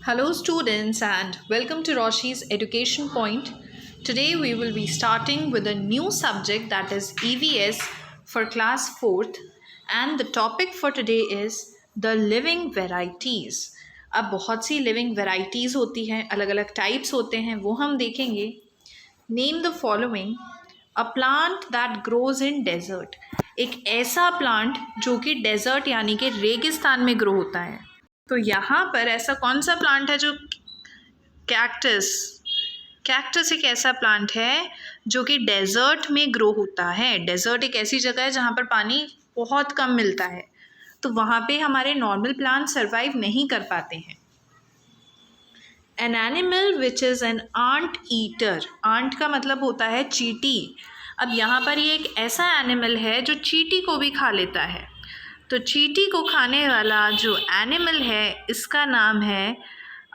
Hello, students, and welcome to Roshi's Education Point. Today, we will be starting with a new subject that is EVS for class 4th, and the topic for today is the living varieties. अब बहुत सी living varieties होती हैं, अलग अलग types होते हैं, वो हम देखेंगे. Name the following. A plant that grows in desert. एक ऐसा प्लांट जो कि डेजर्ट यानी कि रेगिस्तान में ग्रो होता है. तो यहाँ पर ऐसा कौन सा प्लांट है जो कैक्टस कैक्टस एक ऐसा प्लांट है जो कि डेजर्ट में ग्रो होता है. डेजर्ट एक ऐसी जगह है जहाँ पर पानी बहुत कम मिलता है, तो वहाँ पे हमारे नॉर्मल प्लांट सर्वाइव नहीं कर पाते हैं. An animal which is an anteater. Ant का मतलब होता है चींटी. अब यहाँ पर ये एक ऐसा एनिमल है जो चींटी को भी खा लेता है. तो चींटी को खाने वाला जो एनिमल है इसका नाम है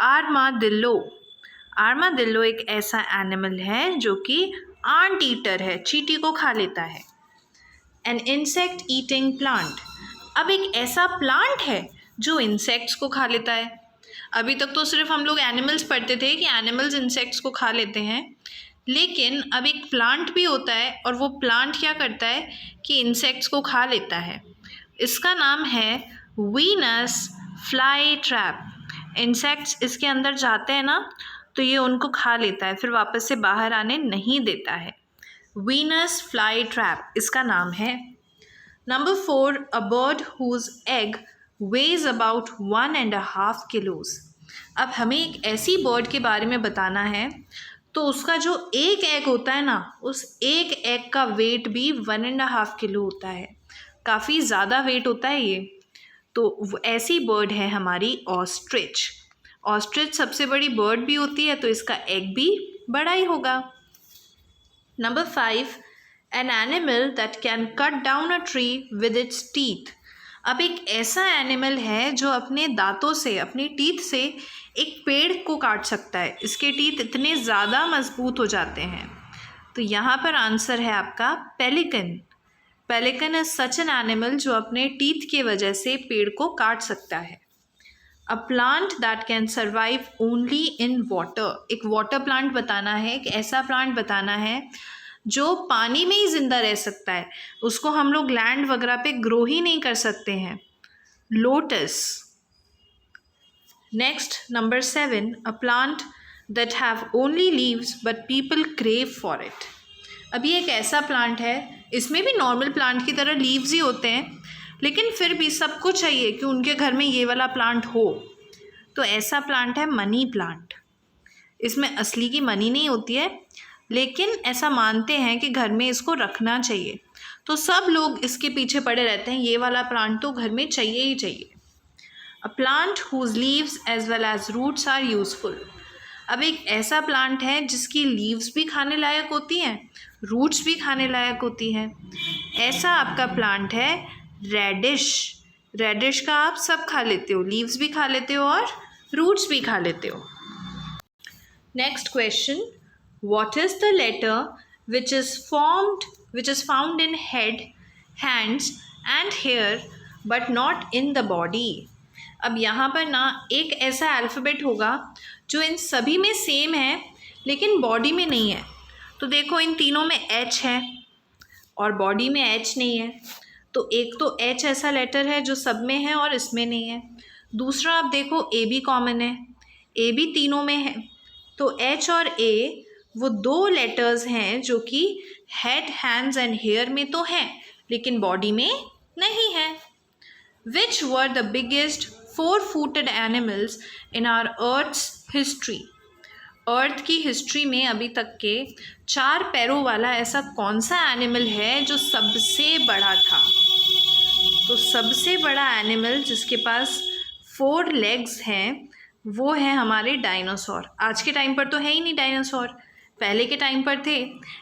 आर्मादिल्लो. आर्मादिल्लो एक ऐसा एनिमल है जो कि आंट ईटर है, चींटी को खा लेता है. An insect eating plant. अब एक ऐसा प्लांट है जो इंसेक्ट्स को खा लेता है. अभी तक तो सिर्फ हम लोग एनिमल्स पढ़ते थे कि एनिमल्स इंसेक्ट्स को खा लेते हैं, लेकिन अब एक प्लांट भी होता है और वो प्लांट क्या करता है कि इंसेक्ट्स को खा लेता है. इसका नाम है वीनस फ्लाई ट्रैप. इंसेक्ट्स इसके अंदर जाते हैं ना, तो ये उनको खा लेता है, फिर वापस से बाहर आने नहीं देता है. वीनस फ्लाई ट्रैप इसका नाम है. Number 4, a bird whose egg weighs about 1.5 kilos. अब हमें एक ऐसी बर्ड के बारे में बताना है, तो उसका जो एक एग होता है ना, उस एक एग का वेट भी 1.5 किलो होता है. काफ़ी ज़्यादा वेट होता है ये. तो ऐसी बर्ड है हमारी ऑस्ट्रिच. ऑस्ट्रिच सबसे बड़ी बर्ड भी होती है, तो इसका एग भी बड़ा ही होगा. Number 5, an animal that can cut down a tree with its teeth. अब एक ऐसा एनिमल है जो अपने दांतों से, अपनी टीथ से एक पेड़ को काट सकता है. इसके टीथ इतने ज़्यादा मजबूत हो जाते हैं. तो यहाँ पर आंसर है आपका pelican. Pelican is such an animal जो अपने टीथ की वजह से पेड़ को काट सकता है. A plant that can survive only in water. एक वाटर प्लांट बताना है, एक ऐसा प्लांट बताना है जो पानी में ही ज़िंदा रह सकता है. उसको हम लोग लैंड वगैरह पे ग्रो ही नहीं कर सकते हैं. Lotus. Next number 7, a plant that have only leaves but people crave for it. अब ये एक ऐसा प्लांट है, इसमें भी नॉर्मल प्लांट की तरह लीव्स ही होते हैं, लेकिन फिर भी सबको चाहिए कि उनके घर में ये वाला प्लांट हो. तो ऐसा प्लांट है मनी प्लांट. इसमें असली की मनी नहीं होती है, लेकिन ऐसा मानते हैं कि घर में इसको रखना चाहिए, तो सब लोग इसके पीछे पड़े रहते हैं. ये वाला प्लांट तो घर में चाहिए ही चाहिए. A plant whose leaves as well as roots are useful. अब एक ऐसा प्लांट है जिसकी लीव्स भी खाने लायक होती हैं, रूट्स भी खाने लायक होती हैं. ऐसा आपका प्लांट है रेडिश. रेडिश का आप सब खा लेते हो, लीव्स भी खा लेते हो और रूट्स भी खा लेते हो. Next question, what is the letter which is found in head, hands and hair but not in the body. अब यहाँ पर ना एक ऐसा अल्फ़ाबेट होगा जो इन सभी में सेम है लेकिन बॉडी में नहीं है. तो देखो इन तीनों में एच है और बॉडी में एच नहीं है. तो एक तो एच ऐसा लेटर है जो सब में है और इसमें नहीं है. दूसरा आप देखो ए भी कॉमन है, ए भी तीनों में है. तो एच और ए वो दो लेटर्स हैं जो कि हेड, हैंड्स एंड हेयर में तो हैं लेकिन बॉडी में नहीं है. Which were the biggest 4-footed animals in our Earth's history. Earth की हिस्ट्री में अभी तक के 4 पैरों वाला ऐसा कौन सा एनिमल है जो सबसे बड़ा था. तो सबसे बड़ा एनिमल जिसके पास 4 लेग्स हैं वो है हमारे डायनासोर. आज के टाइम पर तो है ही नहीं डायनासोर, पहले के टाइम पर थे,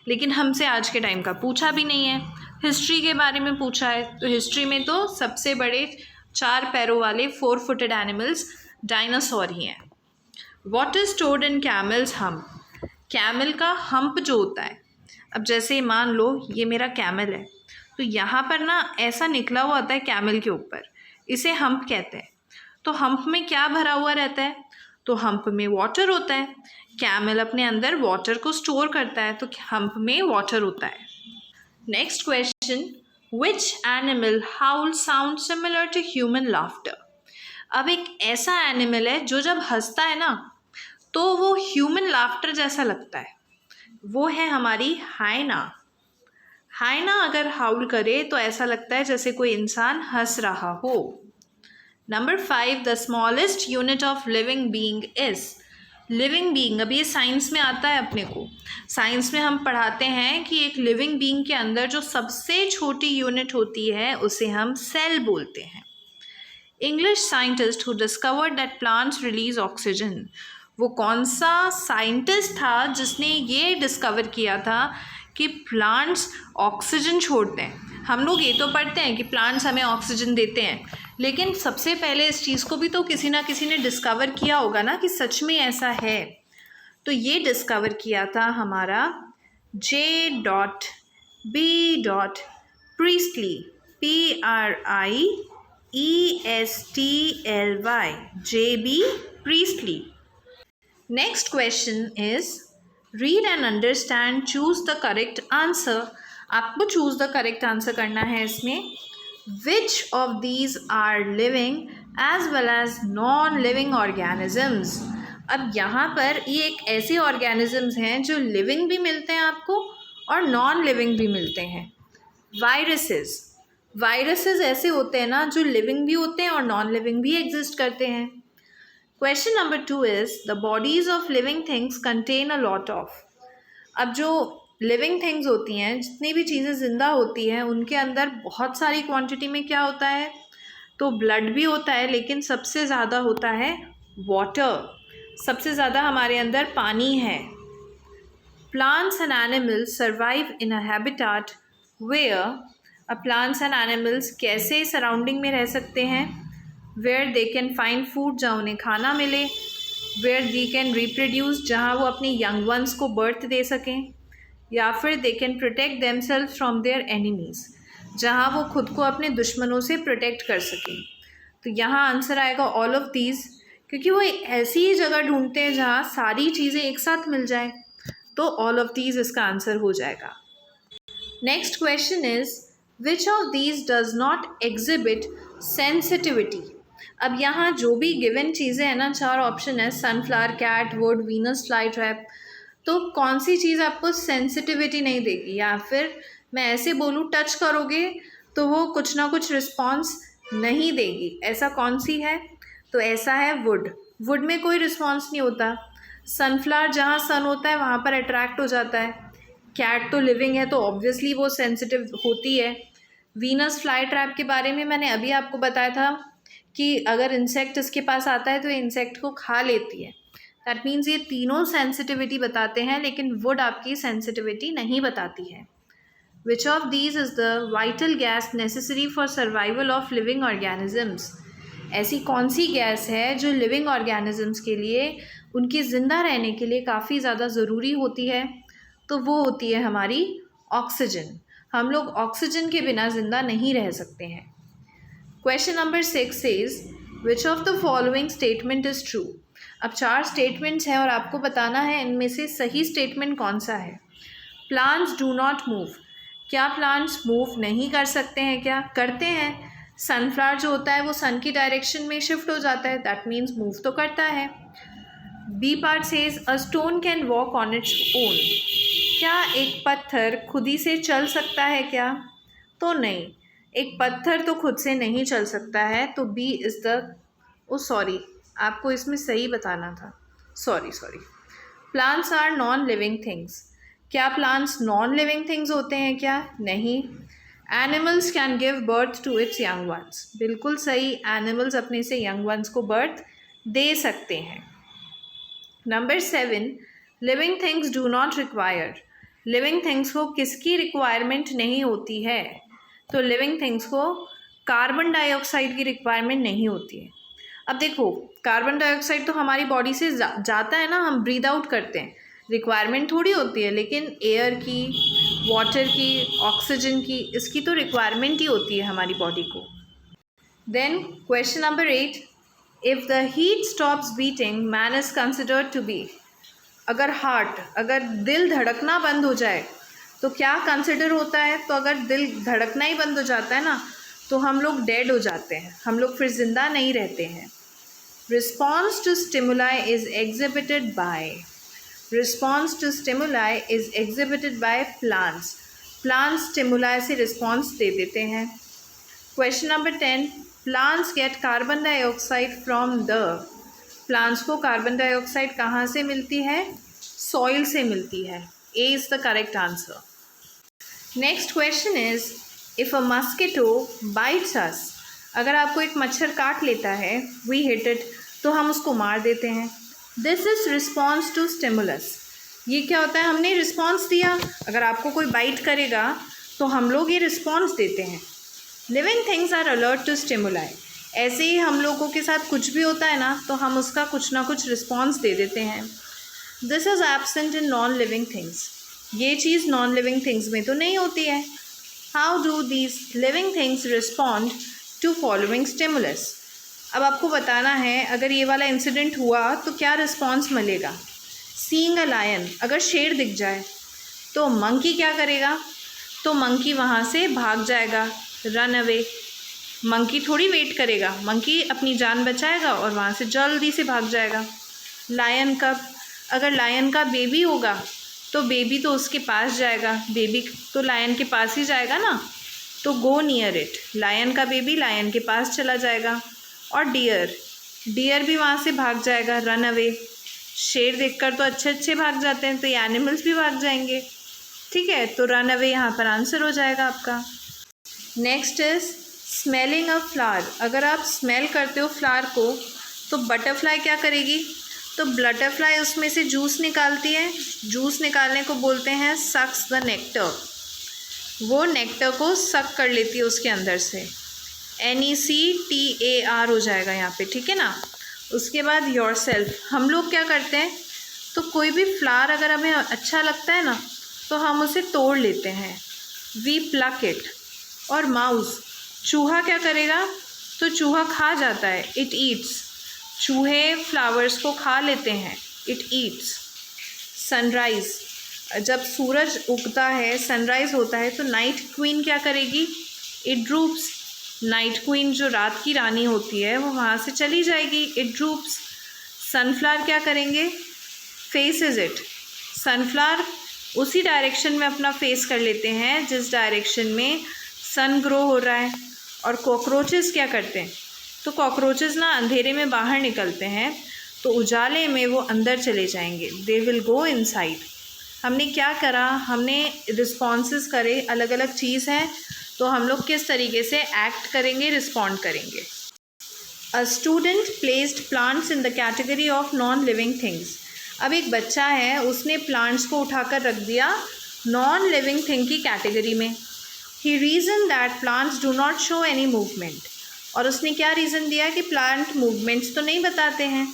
लेकिन हमसे आज के टाइम का पूछा भी नहीं है. हिस्ट्री के बारे में पूछा है, तो हिस्ट्री में तो सबसे बड़े 4 पैरों वाले 4-footed एनिमल्स डायनासोर ही हैं. What is stored in camel's hump. Camel का हम्प जो होता है, अब जैसे मान लो ये मेरा कैमल है, तो यहाँ पर ना ऐसा निकला हुआ आता है कैमल के ऊपर, इसे हम्प कहते हैं. तो हम्प में क्या भरा हुआ रहता है, तो हम्प में वाटर होता है। कैमल अपने अंदर वाटर को स्टोर करता है, तो हम्प में वाटर होता है। Next question, which animal howl sound similar to human laughter? अब एक ऐसा एनिमल है जो जब हंसता है ना तो वो ह्यूमन लाफ्टर जैसा लगता है, वो है हमारी हाइना। हाइना अगर हाउल करे तो ऐसा लगता है जैसे कोई इंसान हंस रहा हो। Number 5, the smallest unit of living being is. Living being, अब ये साइंस में आता है अपने को। साइंस में हम पढ़ाते हैं कि एक लिविंग बीइंग के अंदर जो सबसे छोटी यूनिट होती है उसे हम सेल बोलते हैं। English scientist who discovered that plants release oxygen. वो कौन सा साइंटिस्ट था जिसने ये डिस्कवर किया था कि प्लांट्स ऑक्सीजन छोड़ते हैं? हम लोग ये तो पढ़ते हैं कि प्लांट्स हमें ऑक्सीजन देते हैं, लेकिन सबसे पहले इस चीज़ को भी तो किसी ना किसी ने डिस्कवर किया होगा ना कि सच में ऐसा है। तो ये डिस्कवर किया था हमारा J.B. Priestley, Priestly, J.B. Priestley. Next question is, read and understand, choose the correct answer. आपको choose the correct answer करना है इसमें। Which of these are living as well as non-living organisms? अब यहाँ पर ये एक ऐसे organisms हैं जो living भी मिलते हैं आपको और non-living भी मिलते हैं। वायरसेस ऐसे होते हैं ना जो living भी होते हैं और non-living भी exist करते हैं। Question number 2 is, the bodies of living things contain a lot of. अब जो लिविंग थिंग्स होती हैं, जितनी भी चीज़ें ज़िंदा होती हैं, उनके अंदर बहुत सारी क्वांटिटी में क्या होता है? तो ब्लड भी होता है, लेकिन सबसे ज़्यादा होता है वाटर। सबसे ज़्यादा हमारे अंदर पानी है। Plants and animals survive in a habitat where. अब प्लांट्स एंड एनिमल्स कैसे सराउंडिंग में रह सकते हैं? Where they can find food, जहाँ उन्हें खाना मिले। वेयर दे कैन रिप्रोड्यूस, जहाँ वो अपनी यंग वंस को बर्थ दे सकें। या फिर they can protect themselves from their enemies, जहाँ वो खुद को अपने दुश्मनों से प्रोटेक्ट कर सकें। तो यहाँ आंसर आएगा ऑल ऑफ दीज, क्योंकि वो ऐसी ही जगह ढूंढते हैं जहाँ सारी चीज़ें एक साथ मिल जाए। तो ऑल ऑफ दीज इसका आंसर हो जाएगा। Next question is, which of these does not exhibit sensitivity? अब यहाँ जो भी गिवन चीज़ें हैं ना, 4 ऑप्शन है, sunflower, cat, wood, Venus flytrap, तो कौन सी चीज़ आपको सेंसिटिविटी नहीं देगी? या फिर मैं ऐसे बोलूँ, टच करोगे तो वो कुछ ना कुछ रिस्पॉन्स नहीं देगी, ऐसा कौन सी है? तो ऐसा है वुड। वुड में कोई रिस्पॉन्स नहीं होता। सनफ्लावर, जहाँ सन होता है वहाँ पर अट्रैक्ट हो जाता है। कैट तो लिविंग है तो ऑब्वियसली वो सेंसिटिव होती है। वीनस फ्लाई ट्रैप के बारे में मैंने अभी आपको बताया था कि अगर इंसेक्ट इसके पास आता है तो ये इंसेक्ट को खा लेती है। दैट मीन्स ये तीनों सेंसिटिविटी बताते हैं, लेकिन वुड आपकी सेंसिटिविटी नहीं बताती है। Which of these is the vital gas necessary for survival of living organisms? ऐसी कौन सी गैस है जो लिविंग ऑर्गेनिजम्स के लिए, उनके ज़िंदा रहने के लिए काफ़ी ज़्यादा ज़रूरी होती है? तो वो होती है हमारी ऑक्सीजन। हम लोग ऑक्सीजन के बिना ज़िंदा नहीं रह सकते हैं। Question number 6 is, which of the following statement is true? अब 4 स्टेटमेंट्स हैं और आपको बताना है इनमें से सही स्टेटमेंट कौन सा है। Plants do not move. क्या प्लांट्स मूव नहीं कर सकते हैं? क्या करते हैं? सनफ्लावर जो होता है वो सन की डायरेक्शन में शिफ्ट हो जाता है, दैट मीन्स मूव तो करता है। B part says, a stone can walk on its own. क्या एक पत्थर खुद ही से चल सकता है क्या? तो नहीं, एक पत्थर तो खुद से नहीं चल सकता है। तो बी इज़ द आपको इसमें सही बताना था, sorry. Plants are non living things. क्या प्लांट्स नॉन लिविंग थिंग्स होते हैं क्या? नहीं। Animals can give birth to its young ones. बिल्कुल सही, एनिमल्स अपने से यंग वंस को बर्थ दे सकते हैं। Number 7, living things do not require. Living things को किसकी रिक्वायरमेंट नहीं होती है? तो लिविंग थिंग्स को कार्बन डाइऑक्साइड की रिक्वायरमेंट नहीं होती है। अब देखो, कार्बन डाइऑक्साइड तो हमारी बॉडी से जाता है ना, हम ब्रीद आउट करते हैं, रिक्वायरमेंट थोड़ी होती है। लेकिन एयर की, वाटर की, ऑक्सीजन की, इसकी तो रिक्वायरमेंट ही होती है हमारी बॉडी को। Then question number 8, if the heart stops beating man is considered to be, अगर दिल धड़कना बंद हो जाए तो क्या कंसिडर होता है? तो अगर दिल धड़कना ही बंद हो जाता है ना, तो हम लोग डेड हो जाते हैं, हम लोग फिर जिंदा नहीं रहते हैं। Response to stimuli is exhibited by plants. Plants stimuli से रिस्पॉन्स दे देते हैं। Question number 10, plants get carbon dioxide from the. Plants को कार्बन डाइऑक्साइड कहाँ से मिलती है? सॉइल से मिलती है। A is the correct answer. Next question is, if a mosquito bites us, अगर आपको एक मच्छर काट लेता है, वी हिट इट, तो हम उसको मार देते हैं। This is response to stimulus. ये क्या होता है? हमने रिस्पॉन्स दिया। अगर आपको कोई बाइट करेगा तो हम लोग ये रिस्पॉन्स देते हैं। Living things are alert to stimuli. ऐसे ही हम लोगों के साथ कुछ भी होता है ना, तो हम उसका कुछ ना कुछ रिस्पॉन्स दे देते हैं। This is absent in non living things. ये चीज़ नॉन लिविंग थिंग्स में तो नहीं होती है। How do these living things respond to following stimulus? अब आपको बताना है, अगर ये वाला इंसिडेंट हुआ तो क्या रिस्पॉन्स मिलेगा। सीइंग अ लायन, अगर शेर दिख जाए तो मंकी क्या करेगा? तो मंकी वहाँ से भाग जाएगा, रन अवे। मंकी थोड़ी वेट करेगा, मंकी अपनी जान बचाएगा और वहाँ से जल्दी से भाग जाएगा। लायन कब? अगर लायन का बेबी होगा तो बेबी तो उसके पास जाएगा, बेबी तो लायन के पास ही जाएगा ना, तो गो नियर इट। लायन का बेबी लायन के पास चला जाएगा। और डियर भी वहाँ से भाग जाएगा, रन अवे। शेर देखकर तो अच्छे भाग जाते हैं, तो ये एनिमल्स भी भाग जाएंगे। ठीक है, तो रन अवे यहाँ पर आंसर हो जाएगा आपका। Next is smelling a flower. अगर आप स्मेल करते हो फ्लावर को, तो बटरफ्लाई क्या करेगी? तो बटरफ्लाई उसमें से जूस निकालती है। जूस निकालने को बोलते हैं सक्स द नेक्टर। वो नेक्टर को सक कर लेती है उसके अंदर से। NECTAR हो जाएगा यहाँ पे, ठीक है ना। उसके बाद योरसेल्फ। हम लोग क्या करते हैं, तो कोई भी फ्लावर अगर हमें अच्छा लगता है ना, तो हम उसे तोड़ लेते हैं, वी प्लक इट। और माउस, चूहा क्या करेगा? तो चूहा खा जाता है, इट ईट्स। चूहे फ्लावर्स को खा लेते हैं, इट ईट्स। सनराइज़, जब सूरज उगता है, सनराइज़ होता है, तो नाइट क्वीन क्या करेगी? It droops. नाइट क्वीन जो रात की रानी होती है, वो वहाँ से चली जाएगी, इट ड्रूप्स। सनफ्लावर क्या करेंगे? Faces it. सनफ्लावर उसी डायरेक्शन में अपना फेस कर लेते हैं जिस डायरेक्शन में सन ग्रो हो रहा है। और कॉकरोचेस क्या करते हैं? तो कॉकरोचेस ना अंधेरे में बाहर निकलते हैं, तो उजाले में वो अंदर चले जाएंगे, दे विल गो इनसाइड। हमने क्या करा? हमने रिस्पॉन्सेस करे, अलग अलग चीज़ है, तो हम लोग किस तरीके से एक्ट करेंगे, रिस्पॉन्ड करेंगे। A student placed plants in the category of non living things. अब एक बच्चा है, उसने प्लांट्स को उठाकर रख दिया नॉन लिविंग थिंग की कैटेगरी में। The reason that plants do not show any movement. और उसने क्या रीज़न दिया कि प्लांट मूवमेंट्स तो नहीं बताते हैं।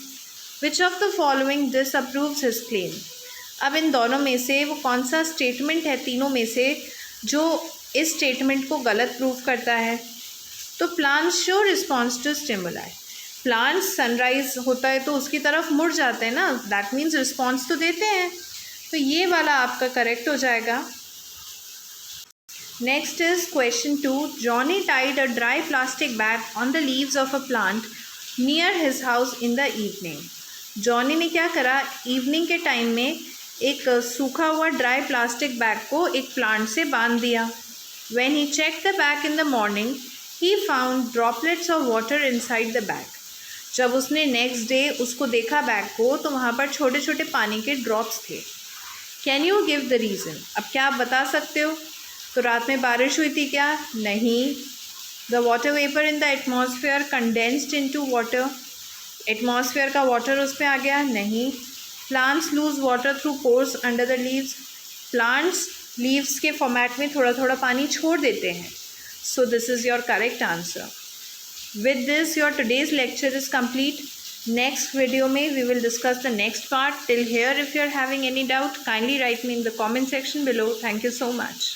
Which of the following disapproves his claim. अब इन दोनों में से वो कौन सा स्टेटमेंट है तीनों में से जो इस स्टेटमेंट को गलत प्रूव करता है? तो plants show response to stimuli. Plants sunrise होता है तो उसकी तरफ मुड़ जाते हैं ना, दैट मीन्स रिस्पॉन्स तो देते हैं। तो ये वाला आपका करेक्ट हो जाएगा। Next is question 2। Johnny Tide a dry plastic bag on the leaves of a plant near his house in the evening. Johnny ने क्या करा? इवनिंग के टाइम में एक सूखा हुआ ड्राई प्लास्टिक बैग को एक प्लांट से बांध दिया। When he checked the bag in the morning, he found droplets of water inside the bag. जब उसने नेक्स्ट डे उसको देखा बैग को, तो वहाँ पर छोटे छोटे पानी के ड्रॉप्स थे। Can you give the reason? अब क्या आप बता सकते हो? तो रात में बारिश हुई थी क्या? नहीं। The water vapour in the atmosphere condensed into water. Atmosphere का वाटर उसमें आ गया? नहीं। Plants loose water through pores under the leaves. Plants leaves के फॉर्मेट में थोड़ा थोड़ा पानी छोड़ देते हैं। So this is your correct answer. With this your today's lecture is complete. Next video में we will discuss the next part. Till here, if you are having any doubt, kindly write me in the comment section below. Thank you so much.